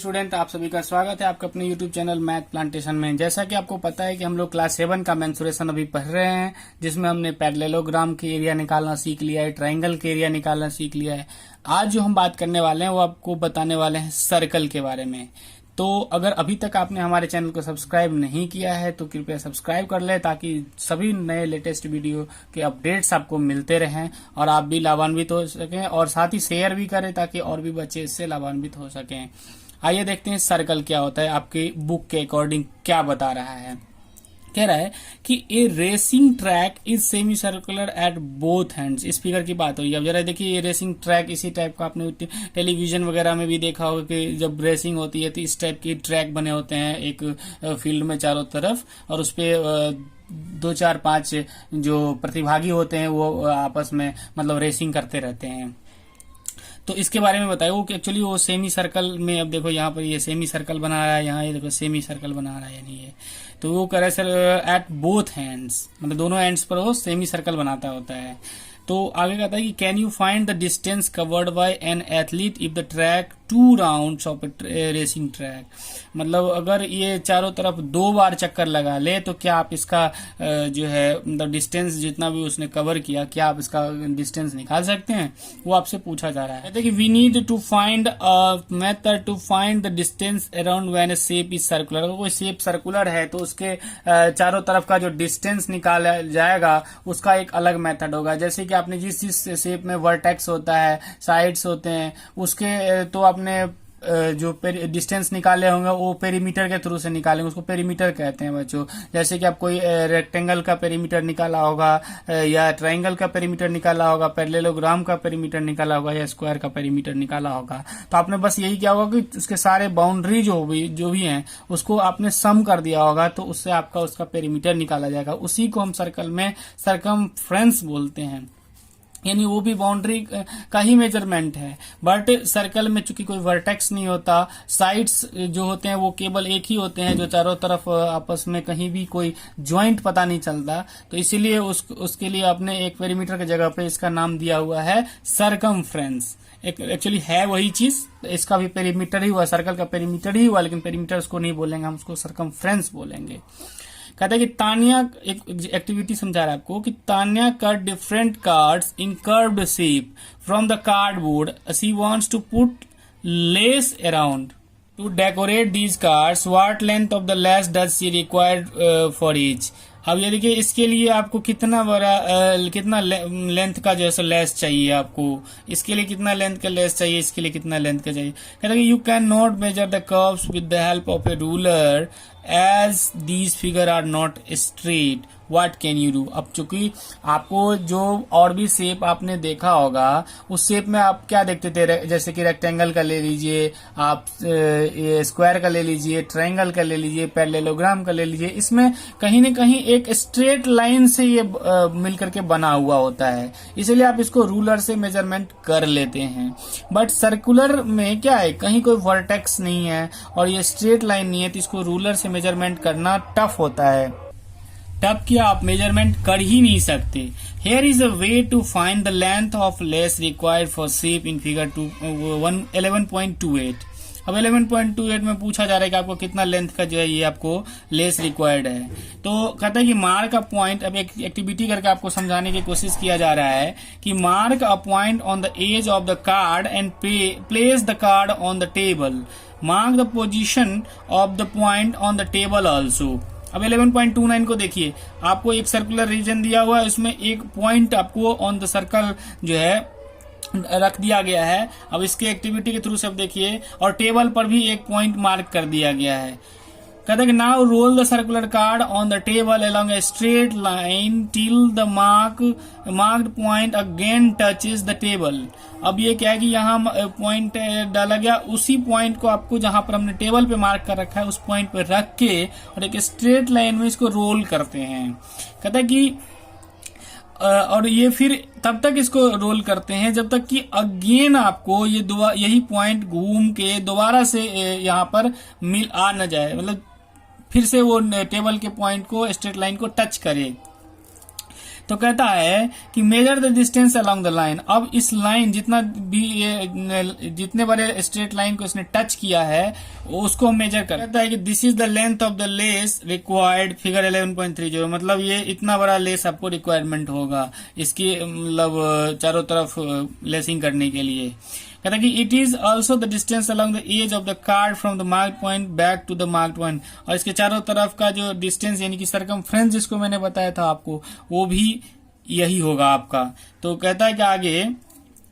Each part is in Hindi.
स्टूडेंट, आप सभी का स्वागत है आपके अपने यूट्यूब चैनल मैथ प्लांटेशन में। जैसा कि आपको पता है कि हम लोग क्लास 7 का मेंसुरेशन अभी पढ़ रहे हैं, जिसमें हमने पैरेललोग्राम के एरिया निकालना सीख लिया है, ट्रायंगल के एरिया निकालना सीख लिया है। आज जो हम बात करने वाले हैं वो आपको बताने वाले हैं सर्कल के बारे में। तो अगर अभी तक आपने हमारे चैनल को सब्सक्राइब नहीं किया है तो कृपया सब्सक्राइब कर लें, ताकि सभी नए लेटेस्ट वीडियो के अपडेट्स आपको मिलते रहें और आप भी लाभान्वित हो सकें, और साथ ही शेयर भी करें ताकि और भी बच्चे इससे लाभान्वित हो सकें। आइए देखते हैं सर्कल क्या होता है, आपके बुक के अकॉर्डिंग क्या बता रहा है। कह रहा है कि a racing track is semi circular at both hands. इस फिगर की बात हो रही है। अब जरा देखिए, ये रेसिंग ट्रैक इसी टाइप का आपने टेलीविजन वगैरह में भी देखा होगा कि जब रेसिंग होती है तो इस टाइप की ट्रैक बने होते हैं एक फील्ड में चारों तरफ, और उस पे 2 4 5 जो प्रतिभागी होते हैं वो आपस में मतलब रेसिंग करते रहते हैं। तो इसके बारे में बताया वो एक्चुअली वो सेमी सर्कल में, अब देखो यहाँ पर ये सेमी सर्कल बना रहा है, यहाँ ये देखो सेमी सर्कल बना रहा है, यानी ये तो वो कह रहा है सर एट बोथ हैंड्स, मतलब दोनों हैंड्स पर वो सेमी सर्कल बनाता होता है। तो आगे कहता है कि can you find the distance covered bye an athlete if the track 2 rounds of racing track. मतलब अगर ये चारों तरफ 2 बार चक्कर लगा ले तो क्या आप इसका जो है मतलब डिस्टेंस जितना भी उसने कवर किया, क्या आप इसका डिस्टेंस निकाल सकते हैं, वो आपसे पूछा जा रहा है। कहते हैं कि we need to find a method to find the distance around when a shape is circular. अगर कोई शेप सर्कुलर है तो उसके चारों तरफ का जो डिस्टेंस निकाला जाएगा उसका एक अलग मेथड होगा। जैसे कि आपने जिस शेप में वर्टेक्स होता है, साइड्स होते हैं, उसके तो आपने जो डिस्टेंस निकाले होंगे वो पेरीमीटर के थ्रू से निकालेंगे, उसको पेरीमीटर कहते हैं बच्चों। जैसे कि आप कोई रेक्टेंगल का पेरीमीटर निकाला होगा या ट्रायंगल का पेरीमीटर निकाला होगा, पैरेललोग्राम का पेरीमीटर निकाला होगा या स्क्वायर का पेरीमीटर निकाला होगा, तो आपने बस यही किया होगा कि उसके सारे बाउंड्री जो भी हैं उसको आपने सम कर दिया होगा, तो उससे आपका उसका पेरीमीटर निकाला जाएगा। उसी को हम सर्कल में सरकमफ्रेंस बोलते हैं, यानी वो भी बाउंड्री का ही मेजरमेंट है। बट सर्कल में चूंकि कोई वर्टेक्स नहीं होता, साइड्स जो होते हैं वो केवल एक ही होते हैं जो चारों तरफ आपस में कहीं भी कोई ज्वाइंट पता नहीं चलता, तो इसीलिए उसके लिए आपने एक पेरीमीटर की जगह पे इसका नाम दिया हुआ है सरकमफ्रेंस। एक्चुअली है वही चीज, इसका भी पेरीमीटर ही हुआ, सर्कल का पेरीमीटर ही हुआ, लेकिन पेरीमीटर उसको नहीं बोलेंगे, हम उसको सरकमफ्रेंस बोलेंगे। कहता है कि तान्या एक एक्टिविटी समझा रहा है आपको कि Tanya cut different cards in curved shape from the cardboard. She wants to put lace around to decorate these cards. What length of the lace does she required for each. अब ये देखिए, इसके लिए आपको कितना बड़ा कितना लेंथ का जैसा लेस चाहिए, आपको इसके लिए कितना लेंथ का लेस चाहिए, इसके लिए कितना लेंथ का चाहिए। कहता है कि you can not measure the curves with the help of A ruler as these figure are not straight, what can you do। अब चूंकि आपको जो और भी शेप आपने देखा होगा उस शेप में आप क्या देखते थे, जैसे कि रेक्टेंगल का ले लीजिए आप, स्क्वायर का ले लीजिए, ट्रायंगल का ले लीजिए, पैरेललोग्राम का ले लीजिए, इसमें कहीं न कहीं एक स्ट्रेट लाइन से ये मिलकर के बना हुआ होता है, इसलिए आप इसको रूलर से मेजरमेंट कर लेते हैं। बट सर्कुलर में क्या है, कहीं कोई वर्टेक्स नहीं है और ये स्ट्रेट लाइन नहीं है, तो इसको रूलर से मेजरमेंट करना टफ होता है। टफ क्या, आप मेजरमेंट कर ही नहीं सकते। Here is a way to find the length of lace required for shape in figure 11.28। अब 11.28 में पूछा जा रहा है कि आपको कितना लेंथ का जो है ये आपको लेस रिक्वायर्ड है। तो कहता है कि मार्क अ पॉइंट, अब एक एक्टिविटी करके आपको समझाने की कोशिश किया जा रहा है कि mark a point on the edge of the card and place the card on the table. Mark the position of the point on the table also. अब 11.29 को देखिए, आपको एक सर्कुलर रीजन दिया हुआ है, उसमें एक पॉइंट आपको ऑन द सर्कल जो है रख दिया गया है। अब इसके एक्टिविटी के थ्रू से अब देखिए, और टेबल पर भी एक पॉइंट मार्क कर दिया गया है। कहते हैं कि now roll the circular card on the table along a straight line till the marked point again touches the table. अब ये क्या है कि यहाँ पॉइंट डाला गया, उसी पॉइंट को आपको जहां पर हमने टेबल पे मार्क कर रखा है उस पॉइंट पे रख के और एक स्ट्रेट लाइन में इसको रोल करते हैं। कहता है कि और ये फिर तब तक इसको रोल करते हैं जब तक कि अगेन आपको ये यही पॉइंट घूम के दोबारा से यहाँ पर मिल आ न जाए, मतलब फिर से वो टेबल के पॉइंट को, स्ट्रेट लाइन को टच करे। तो कहता है कि measure the distance along the line. अब इस लाइन जितना भी जितने बड़े स्ट्रेट लाइन को इसने टच किया है उसको मेजर कर। कहता है कि this is the length of the less required, figure 11.30। मतलब ये इतना बड़ा लेस आपको रिक्वायरमेंट होगा इसकी मतलब चारों तरफ लेसिंग करने के लिए। कहता है कि it is also the distance along the edge of the card from the mark point back to the mark point. और इसके चारों तरफ का जो डिस्टेंस यानी कि सरकमफ्रेंस जिसको मैंने बताया था आपको, वो भी यही होगा आपका। तो कहता है कि आगे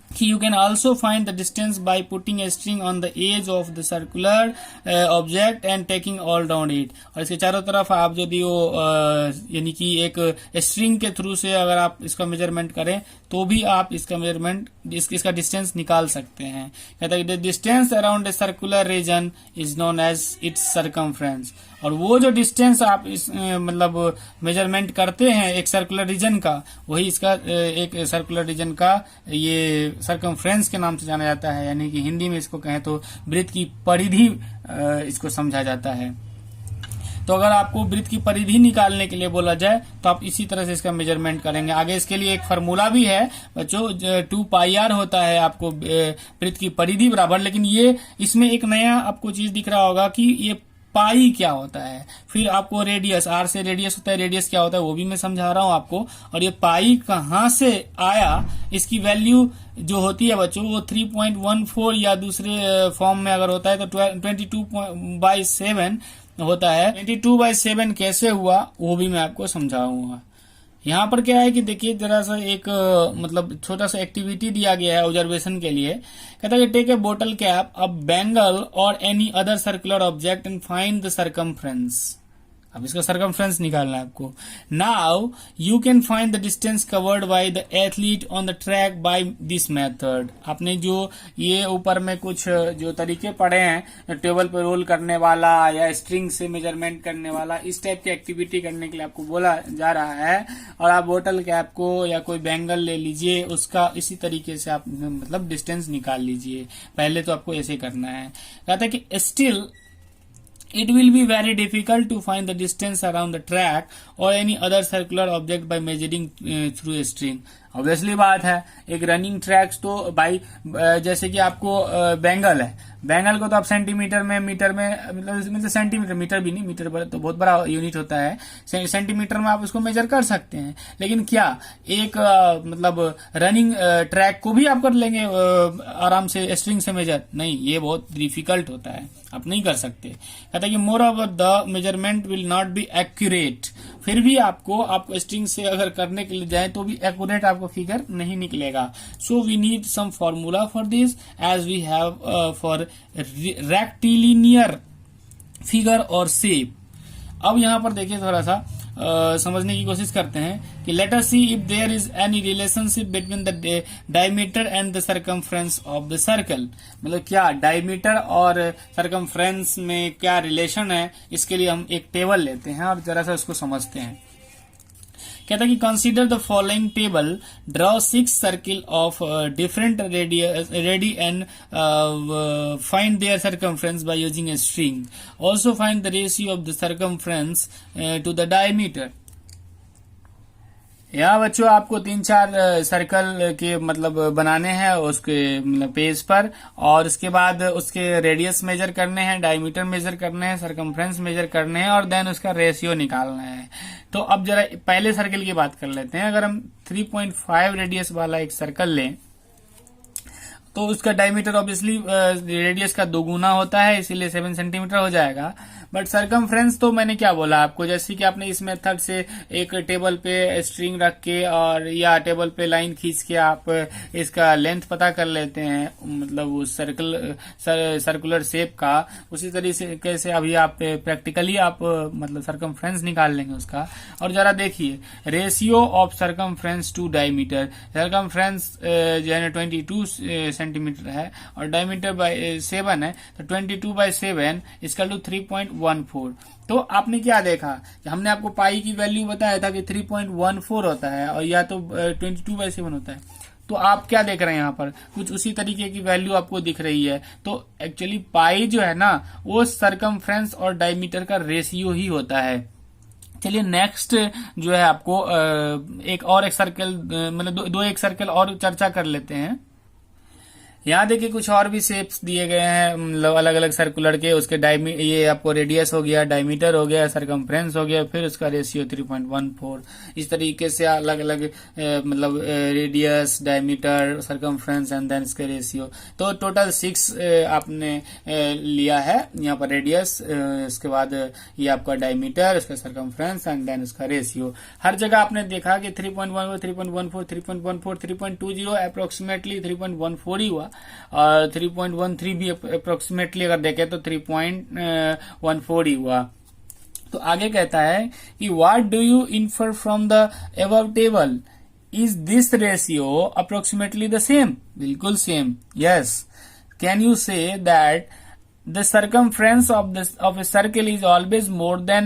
कि you can also find the distance by putting a string on the edge of the circular object and taking all down it। और इसके चारों तरफ आप यदि वो यानी कि एक स्ट्रिंग के थ्रू से अगर आप इसका मेजरमेंट करें तो भी आप इसका मेजरमेंट इसका डिस्टेंस निकाल सकते हैं। कहता है the distance around a circular region is known as its circumference. और वो जो डिस्टेंस आप इस मतलब मेजरमेंट करते हैं एक सर्कुलर रीजन का, वही इसका एक सर्कुलर रीजन का ये सरकमफ्रेंस के नाम से जाना जाता है। यानी कि हिंदी में इसको कहें तो वृत्त की परिधि इसको समझा जाता है। तो अगर आपको वृत्त की परिधि निकालने के लिए बोला जाए तो आप इसी तरह से इसका मेजरमेंट करेंगे। आगे इसके लिए एक फार्मूला भी है बच्चों, 2πr होता है आपको वृत्त की परिधि बराबर। लेकिन ये इसमें एक नया आपको चीज दिख रहा होगा कि ये पाई क्या होता है, फिर आपको रेडियस, आर से रेडियस होता है, रेडियस क्या होता है वो भी मैं समझा रहा हूं आपको। और ये पाई कहां से आया, इसकी वैल्यू जो होती है बच्चों वो 3.14 या दूसरे फॉर्म में अगर होता है तो 22/7 होता है। 22/7 कैसे हुआ वो भी मैं आपको समझाऊंगा। यहाँ पर क्या है कि देखिए जरा सा एक मतलब छोटा सा एक्टिविटी दिया गया है ऑब्जर्वेशन के लिए। कहता है कि take a bottle cap, a bangle और any other circular object and find the circumference. अब इसका सरकमफ्रेंस निकालना है आपको। Now you can find the distance covered by the athlete on the track by this method. आपने जो ये ऊपर में कुछ जो तरीके पढ़े हैं, टेबल पर रोल करने वाला या स्ट्रिंग से मेजरमेंट करने वाला, इस टाइप की एक्टिविटी करने के लिए आपको बोला जा रहा है। और आप बोटल कैप को या कोई बैंगल ले लीजिए, उसका इसी तरीके से आप मतलब डिस्टेंस निकाल लीजिए। पहले तो आपको ऐसे करना है। कहता है कि still it will be very difficult to find the distance around the track or any other circular object by measuring through a string। Obviously बात है, एक रनिंग ट्रैक्स तो भाई जैसे कि आपको बैंगल है, बैंगल को तो आप सेंटीमीटर में, मीटर में, मतलब सेंटीमीटर, मीटर भी नहीं, मीटर तो बहुत बड़ा यूनिट होता है, सेंटीमीटर में आप उसको मेजर कर सकते हैं। लेकिन क्या एक मतलब रनिंग ट्रैक को भी आप कर लेंगे आराम से स्ट्रिंग से मेजर? नहीं, ये बहुत डिफिकल्ट होता है, आप नहीं कर सकते। कहता है कि more over the measurement will not be accurate. फिर भी आप स्ट्रिंग से अगर करने के लिए जाए तो भी एक्यूरेट आपको फिगर नहीं निकलेगा। So we need some formula for this as we have for rectilinear figure और शेप। अब यहां पर देखिए थोड़ा सा समझने की कोशिश करते हैं कि let us see if there is any relationship between the diameter and the circumference of the circle. मतलब क्या डायमीटर और सरकमफ्रेंस में क्या रिलेशन है, इसके लिए हम एक टेबल लेते हैं और जरा सा उसको समझते हैं। कहता है कि consider the following table, draw 6 circle of different radii and find their circumference by using a string. Also find the ratio of the circumference to the diameter. यहाँ बच्चों आपको 3-4 सर्कल के मतलब बनाने हैं उसके मतलब पेज पर, और उसके बाद उसके रेडियस मेजर करने हैं, डायमीटर मेजर करने हैं, सरकमफ्रेंस मेजर करने हैं और देन उसका रेशियो निकालना है। तो अब जरा पहले सर्कल की बात कर लेते हैं। अगर हम 3.5 रेडियस वाला एक सर्कल लें तो उसका डायमीटर ऑब्वियसली रेडियस का 2 गुना होता है, इसीलिए 7 सेंटीमीटर हो जाएगा। बट सरकमफ्रेंस तो मैंने क्या बोला आपको, जैसे कि आपने इस मेथड से एक टेबल पे स्ट्रिंग रख के और या टेबल पे लाइन खींच के आप इसका लेंथ पता कर लेते हैं, मतलब उस सर्कुलर शेप का। उसी तरीके से अभी आप प्रैक्टिकली आप मतलब सरकमफ्रेंस निकाल लेंगे उसका। और जरा देखिए ratio of circumference to diameter. Circumference जो है 22 सेंटीमीटर है और डायमीटर बाय 7 है, तो 22/7 इसका टू 3.14। तो आपने क्या देखा कि हमने आपको पाई की वैल्यू बताया था कि 3.14 होता है और या तो 22/7 होता है। तो आप क्या देख रहे हैं यहाँ पर, कुछ उसी तरीके की वैल्यू आपको दिख रही है। तो एक्चुअली पाई जो है ना वो सरकमफ्रेंस और डायमीटर का रेशियो ही होता है। चलिए नेक्स्ट जो है आपको एक सर्कल मतलब दो एक सर्कल और चर्चा कर लेते हैं। यहाँ देखिए कुछ और भी शेप्स दिए गए हैं, मतलब अलग अलग सर्कुलर के, उसके ये आपको रेडियस हो गया, डायमीटर हो गया, सरकमफ्रेंस हो गया, फिर उसका रेशियो 3.14। इस तरीके से अलग अलग मतलब radius, diameter, circumference and then इसके रेशियो। तो टोटल 6 आपने लिया है यहाँ पर रेडियस, इसके बाद ये आपका डायमीटर, इसका सरकमफ्रेंस एंड देन इसका रेशियो। हर जगह आपने देखा कि 3.14, 3.14, 3.14, 3.20 अप्रोक्सीमेटली 3.14 ही हुआ, और 3.13 भी अप्रोक्सीमेटली अगर देखें तो 3.14 ही हुआ। तो आगे कहता है कि what do you infer from the above table, is this ratio approximately the same? बिल्कुल same, yes. Can you say that the circumference of a circle is always more than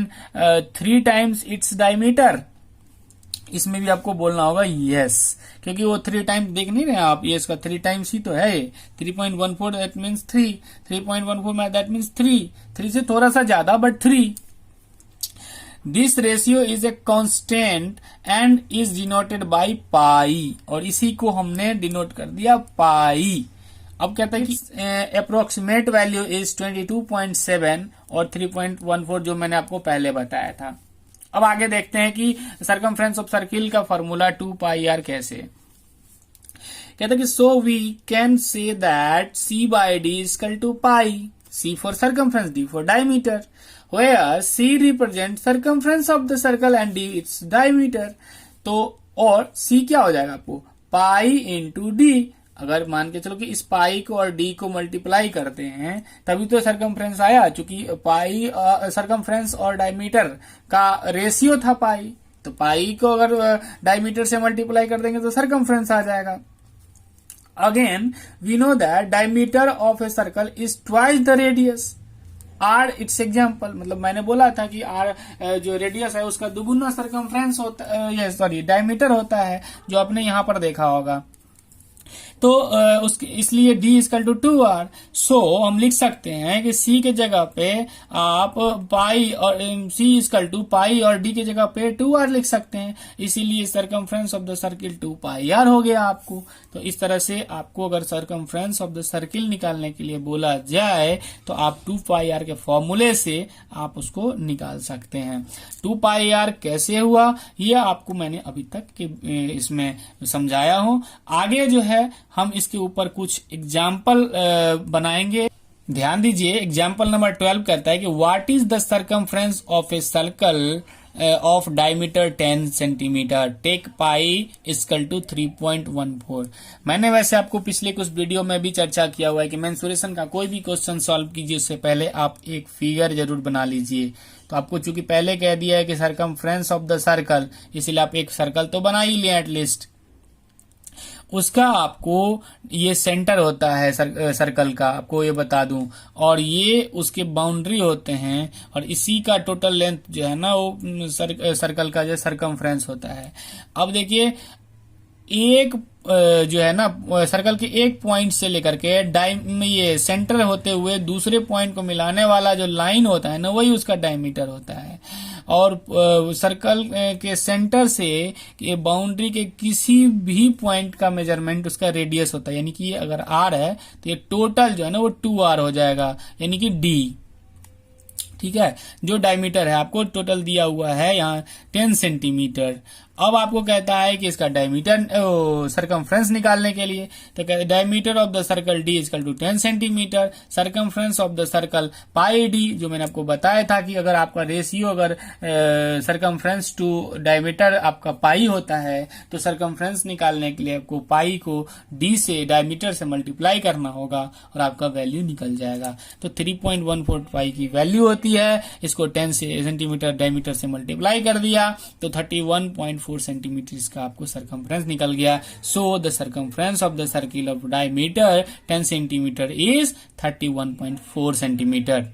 3 times its diameter? इसमें भी आपको बोलना होगा यस, क्योंकि वो 3 टाइम्स देख नहीं रहे आप, ये इसका 3 टाइम्स ही तो है। 3.14 दैट मीन्स 3, 3.14 में दैट मीन्स 3 से थोड़ा सा ज्यादा but 3। This ratio is a constant and is denoted by pi, और इसी को हमने डिनोट कर दिया पाई। अब कहता है कि अप्रोक्सीमेट वैल्यू इज 22.7 और 3.14 जो मैंने आपको पहले बताया था। अब आगे देखते हैं कि सरकमफ्रेंस ऑफ सर्किल का फॉर्मूला 2 पाई आर कैसे। कहता है कि so we can say that C by D equal to pi, C for circumference, D for diameter, where C represent circumference of the circle and D its diameter. तो और C क्या हो जाएगा आपको, पाई इंटू डी। अगर मान के चलो कि इस पाई को और डी को मल्टीप्लाई करते हैं तभी तो सरकमफ्रेंस आया, चूंकि पाई सरकमफ्रेंस और डायमीटर का रेशियो था पाई, तो पाई को अगर डायमीटर से मल्टीप्लाई कर देंगे तो सरकमफ्रेंस आ जाएगा। Again we know that diameter of a circle is twice the radius R its example. मतलब मैंने बोला था कि आर जो रेडियस है उसका दुगुना सरकमफ्रेंस होता है, सॉरी डायमीटर होता है, जो आपने यहां पर देखा होगा। तो उसके इसलिए D इक्वल टू 2R। सो हम लिख सकते हैं कि C के जगह पे आप पाई और C इक्वल टू पाई और D के जगह पे 2R लिख सकते हैं, इसीलिए circumference of the circle 2 pi are हो गया आपको। तो इस तरह से आपको अगर सरकमफ्रेंस ऑफ द सर्किल निकालने के लिए बोला जाए तो आप 2 पाई आर के फॉर्मूले से आप उसको निकाल सकते हैं। 2 पाई आर कैसे हुआ ये आपको मैंने अभी तक के इसमें समझाया हूं। आगे जो है हम इसके ऊपर कुछ एग्जाम्पल बनाएंगे। ध्यान दीजिए, एग्जाम्पल नंबर 12 कहता है कि what is the circumference of a circle of diameter 10 centimetre, take pi equal to 3.14। मैंने वैसे आपको पिछले कुछ वीडियो में भी चर्चा किया हुआ है कि मेंसुरेशन का कोई भी क्वेश्चन सॉल्व कीजिए उससे पहले आप एक फिगर जरूर बना लीजिए। तो आपको चूंकि पहले कह दिया है कि सरकमफ्रेंस ऑफ द सर्कल, इसीलिए आप एक सर्कल तो बना ही लें एटलीस्ट। उसका आपको ये सेंटर होता है सर्कल का, आपको ये बता दूं, और ये उसके बाउंड्री होते हैं, और इसी का टोटल लेंथ जो है ना वो सर्कल का जो सरकमफ्रेंस होता है। अब देखिए एक जो है ना सर्कल के एक पॉइंट से लेकर के ये सेंटर होते हुए दूसरे पॉइंट को मिलाने वाला जो लाइन होता है ना वही उसका डायमीटर होता है, और सर्कल के सेंटर से बाउंड्री के किसी भी पॉइंट का मेजरमेंट उसका रेडियस होता है। यानी कि अगर आर है तो ये टोटल जो है ना वो 2R हो जाएगा, यानी कि D। ठीक है, जो डायमीटर है आपको टोटल दिया हुआ है यहाँ 10 सेंटीमीटर। अब आपको कहता है कि इसका डायमीटर सरकमफ्रेंस निकालने के लिए, तो कहते हैं diameter of the circle D equal to 10 centimetre, circumference of the circle pi D, जो मैंने आपको बताया था कि अगर आपका रेशियो अगर सरकमफ्रेंस टू डायमीटर आपका पाई होता है तो सरकमफ्रेंस निकालने के लिए आपको पाई को D से डायमीटर से मल्टीप्लाई करना होगा और आपका वैल्यू निकल जाएगा। तो 3.14 पाई की वैल्यू होती है, इसको 10 सेंटीमीटर डायमीटर से मल्टीप्लाई कर दिया तो 31.4 सेंटीमीटर इसका आपको सरकमफ्रेंस निकल गया। So the circumference of the circle of diameter 10 centimetre is 31.4 centimetre.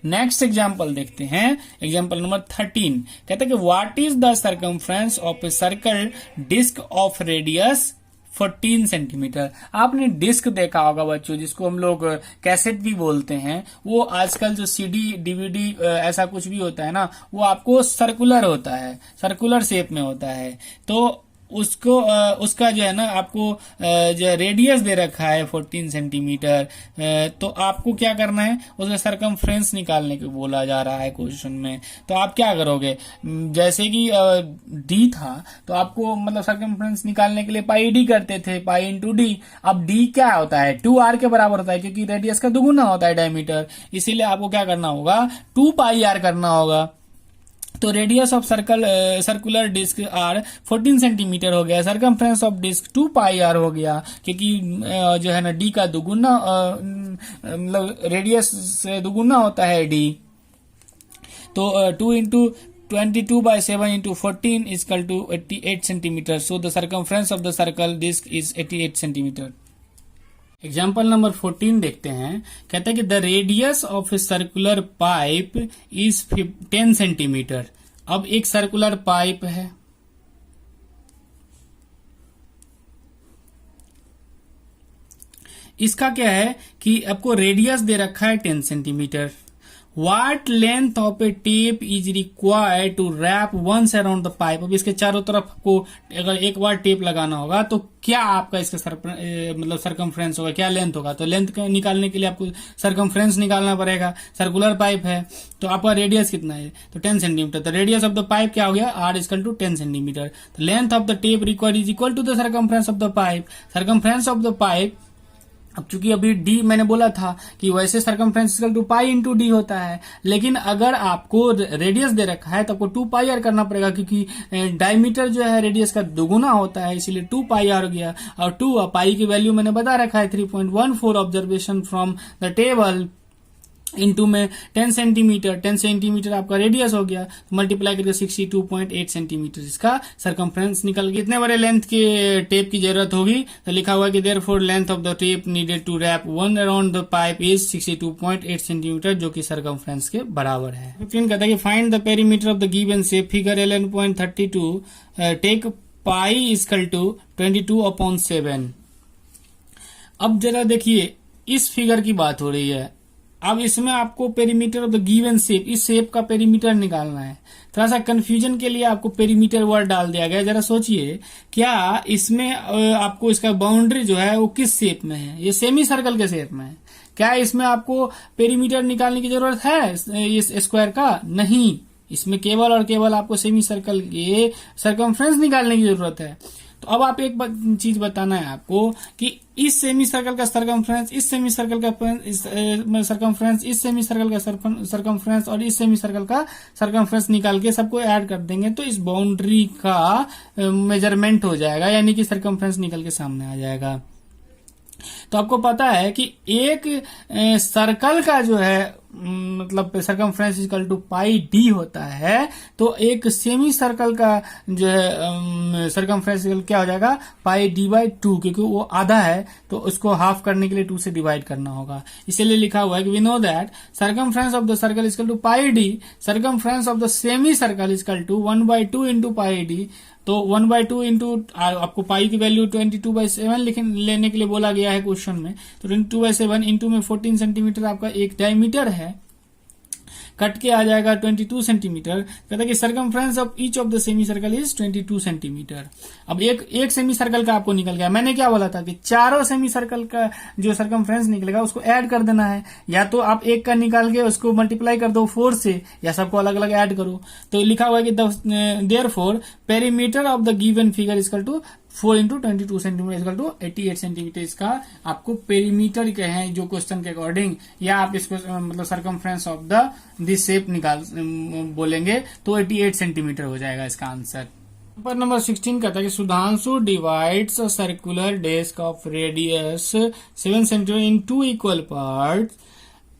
Next example देखते हैं, एग्जाम्पल नंबर 13 कहते हैं कि what is the circumference of a circle disc of radius 14 centimetre. आपने डिस्क देखा होगा बच्चों, जिसको हम लोग कैसेट भी बोलते हैं। वो आजकल जो सीडी डीवीडी ऐसा कुछ भी होता है ना, वो आपको सर्कुलर होता है, सर्कुलर शेप में होता है। तो उसको उसका जो है ना आपको जो रेडियस दे रखा है 14 सेंटीमीटर। तो आपको क्या करना है, उसका सरकमफ्रेंस निकालने को बोला जा रहा है क्वेश्चन में। तो आप क्या करोगे, जैसे कि डी था तो आपको मतलब सरकमफ्रेंस निकालने के लिए पाई डी करते थे, पाई इंटू डी। अब डी क्या होता है, 2r के बराबर होता है, क्योंकि रेडियस का दुगुना होता है डायमीटर। इसीलिए आपको क्या करना होगा, 2 पाई आर करना होगा। तो radius of circular disc r 14 centimetre हो गया, circumference of disc 2 pi are हो गया, क्योंकि जो है ना डी का दुगुना मतलब रेडियस से दुगुना होता है डी। तो 2 into 22/7 into 14 is equal to 88 centimeter. So the circumference of the circle disc is 88 centimeter. Example number 14 देखते हैं। कहता है कि the radius of a circular pipe is 10 centimetre. अब एक सर्कुलर पाइप है, इसका क्या है कि आपको रेडियस दे रखा है 10 centimetre. What length of a tape is required to wrap once around the pipe? अब इसके चारों तरफ आपको अगर एक बार टेप लगाना होगा तो क्या आपका इसका मतलब सरकमफ्रेंस होगा, क्या लेंथ होगा। तो लेंथ निकालने के लिए आपको सरकमफ्रेंस निकालना पड़ेगा। सर्कुलर पाइप है तो आपका रेडियस कितना है, तो 10 सेंटीमीटर। तो रेडियस ऑफ द पाइप क्या हो गया, r इक्वल टू 10 सेंटीमीटर। तो length of the tape required is equal to the circumference of the pipe. Circumference of the pipe, अब चूंकि अभी डी मैंने बोला था कि वैसे circumference equal to pi into D होता है, लेकिन अगर आपको रेडियस दे रखा है तो आपको 2 पाई आर करना पड़ेगा, क्योंकि डायमीटर जो है रेडियस का दुगुना होता है, इसीलिए 2 पाई आर हो गया। और 2 पाई की वैल्यू मैंने बता रखा है 3.14 observation from the table into में 10 सेंटीमीटर। 10 सेंटीमीटर आपका रेडियस हो गया, मल्टीप्लाई करके 62.8 सेंटीमीटर इसका सरकमफ्रेंस निकल गया। कितने बड़े लेंथ के टेप की जरूरत होगी, तो लिखा हुआ है कि therefore length of the tape needed to wrap one around the pipe is 62.8 centimetre, जो कि सरकमफ्रेंस के बराबर है। 15 कहता है कि find the perimeter of the given shape figure 11.32 take pi equal to 22/7। अब जरा देखिए, इस फिगर की बात हो रही है। अब इसमें आपको perimeter of the given shape, इस शेप का पेरीमीटर निकालना है। थोड़ा सा कंफ्यूजन के लिए आपको पेरीमीटर वर्ड डाल दिया गया। जरा सोचिए, क्या इसमें आपको इसका बाउंड्री जो है वो किस शेप में है, ये सेमी सर्कल के शेप में है। क्या इसमें आपको पेरीमीटर निकालने की जरूरत है इस स्क्वायर का? नहीं, इसमें केवल और केवल आपको सेमी सर्कल के सरकमफ्रेंस निकालने की जरूरत है। तो अब आप एक चीज बताना है आपको कि इस सेमी सर्कल का सरकमफ्रेंस, इस सेमी सर्कल का सरकमफ्रेंस, इस सेमी सर्कल का सरकमफ्रेंस और इस सेमी सर्कल का सरकमफ्रेंस निकाल के सबको ऐड कर देंगे तो इस बाउंड्री का मेजरमेंट हो जाएगा, यानी कि सरकमफ्रेंस निकल के सामने आ जाएगा। तो आपको पता है कि एक सर्कल का जो है मतलब circumference equal to pi D होता है, तो एक सेमी सर्कल का जो है सरकमफ्रेंस क्या हो जाएगा, पाई डी बाई 2, क्योंकि वो आधा है तो उसको हाफ करने के लिए 2 से डिवाइड करना होगा। इसीलिए लिखा हुआ है कि we know that circumference of the circle equal to pi D, circumference of the semi circle equal to 1/2 into pi D. तो 1/2 इंटू आपको पाई की वैल्यू 22/7 लेने के लिए बोला गया है क्वेश्चन में। तो 22/7 इंटू में 14 सेंटीमीटर आपका एक डायमीटर है, कट के आ जाएगा 22 सेंटीमीटर। कहता है कि circumference of each of the semi circle is 22 centimetre. अब एक सेमी सर्कल का आपको निकल गया। मैंने क्या बोला था कि चारों सेमी सर्कल का जो सरकमफ्रेंस निकलेगा उसको ऐड कर देना है, या तो आप एक का निकाल के उसको मल्टीप्लाई कर दो 4 से, या सबको अलग अलग ऐड करो। तो लिखा हुआ है कि therefore perimeter of the given figure equal to 4 into 22 centimetre equal to 88 centimetre. इसका आपको पेरीमीटर के हैं जो क्वेश्चन के अकॉर्डिंग, या आप इसको मतलब circumference of the this shape निकाल बोलेंगे तो 88 सेंटीमीटर हो जाएगा इसका आंसर। नंबर 16 कहता है कि Sudhanshu divides a circular disc of radius 7 centimetre in 2 equal parts.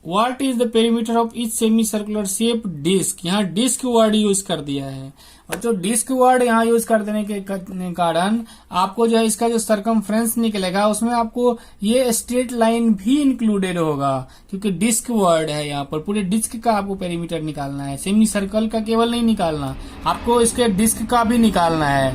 What is the perimeter of each semi circular shape disc. यहाँ डिस्क वर्ड यूज कर दिया है, और जो डिस्क वर्ड यहाँ यूज कर देने के कारण आपको जो है इसका जो सरकमफ्रेंस निकलेगा उसमें आपको ये स्ट्रेट लाइन भी इंक्लूडेड होगा, क्योंकि डिस्क वर्ड है यहाँ पर। पूरे डिस्क का आपको पेरीमीटर निकालना है, सेमी सर्कल का केवल नहीं निकालना, आपको इसके डिस्क का भी निकालना है।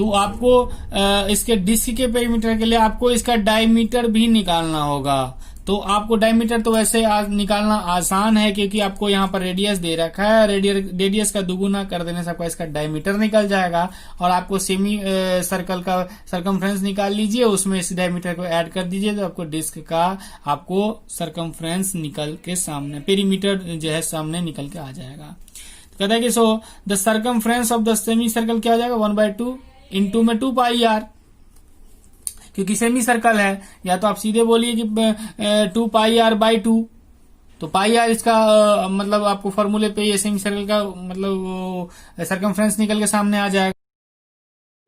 तो आपको इसके डिस्क के पेरीमीटर के लिए आपको इसका डायमीटर भी निकालना होगा। तो आपको डायमीटर तो वैसे निकालना आसान है, क्योंकि आपको यहाँ पर रेडियस दे रखा है। रेडियस का दुगुना कर देने से आपका इसका डायमीटर निकल जाएगा। और आपको सेमी सर्कल का सरकमफ्रेंस निकाल लीजिए, उसमें इस डायमीटर को ऐड कर दीजिए, तो आपको डिस्क का आपको सरकमफ्रेंस निकल के सामने, पेरीमीटर जो है सामने निकल के आ जाएगा। तो कहता है कि सो the circumference of the semi circle क्या हो जाएगा, 1/2 इंटू में 2 पाई आर, क्योंकि सेमी सर्कल है। या तो आप सीधे बोलिए कि 2 पाई आर बाई 2, तो पाई आर इसका मतलब आपको फॉर्मूले पे ये सेमी सर्कल का मतलब सरकमफ्रेंस निकल के सामने आ जाएगा।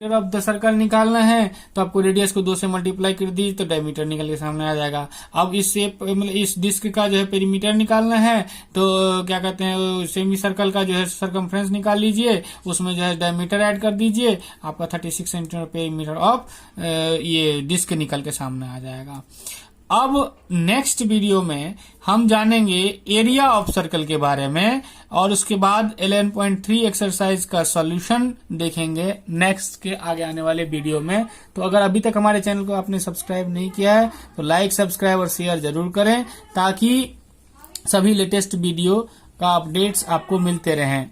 ऑफ द सर्कल निकालना है तो आपको रेडियस को 2 से मल्टीप्लाई कर दीजिए, तो डायमीटर निकल के सामने आ जाएगा। अब इस शेप मतलब इस डिस्क का जो है पेरीमीटर निकालना है, तो क्या कहते हैं, सेमी सर्कल का जो है सरकमफ्रेंस निकाल लीजिए, उसमें जो है डायमीटर ऐड कर दीजिए, आपका 36 सेंटीमीटर पेरीमीटर ऑफ ये डिस्क निकल के सामने आ जाएगा। अब नेक्स्ट वीडियो में हम जानेंगे एरिया ऑफ सर्कल के बारे में, और उसके बाद 11.3 एक्सरसाइज का सॉल्यूशन देखेंगे नेक्स्ट के आगे आने वाले वीडियो में। तो अगर अभी तक हमारे चैनल को आपने सब्सक्राइब नहीं किया है तो लाइक, सब्सक्राइब और शेयर जरूर करें, ताकि सभी लेटेस्ट वीडियो का अपडेट्स आपको मिलते रहें।